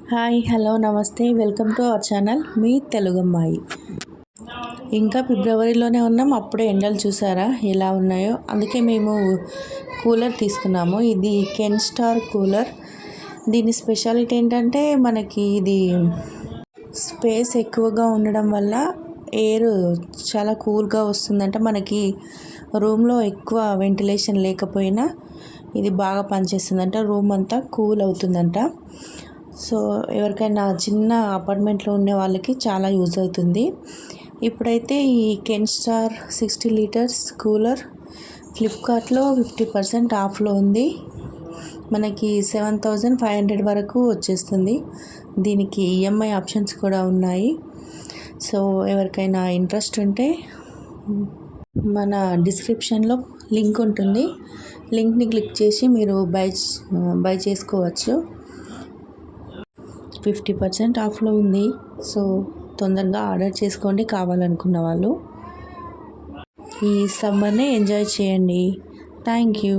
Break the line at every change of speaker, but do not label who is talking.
Hi hello నమస్తే welcome to our channel మీ తెలుగమ్మాయి. ఇంకా ఫిబ్రవరిలోనే ఉన్నాం, అప్పుడే ఎండలు చూసారా ఎలా ఉన్నాయో. అందుకే మేము కూలర్ తీసుకున్నాము. ఇది కెన్స్టార్ కూలర్. దీని స్పెషాలిటీ ఏంటంటే మనకి ఇది స్పేస్ ఎక్కువగా ఉండడం వల్ల ఎయిర్ చాలా కూల్గా వస్తుందంట. మనకి రూమ్లో ఎక్కువ వెంటిలేషన్ లేకపోయినా ఇది బాగా పనిచేస్తుందంట, రూమ్ అంతా కూల్ అవుతుందంట. సో ఎవరికైనా చిన్న అపార్ట్మెంట్లో ఉండే వాళ్ళకి చాలా యూజ్ అవుతుంది. ఇప్పుడైతే ఈ కెన్స్టార్ 60 లీటర్స్ కూలర్ ఫ్లిప్కార్ట్లో 50% ఆఫ్లో ఉంది. మనకి 7,500 వరకు వచ్చేస్తుంది. దీనికి ఈఎంఐ ఆప్షన్స్ కూడా ఉన్నాయి. సో ఎవరికైనా ఇంట్రెస్ట్ ఉంటే మన డిస్క్రిప్షన్లో లింక్ ఉంటుంది. లింక్ని క్లిక్ చేసి మీరు బై చేసుకోవచ్చు. 50% ఆఫ్లో ఉంది. సో తొందరగా ఆర్డర్ చేసుకోండి కావాలనుకున్న వాళ్ళు. ఈ సమ్మర్ని ఎంజాయ్ చేయండి. Thank you.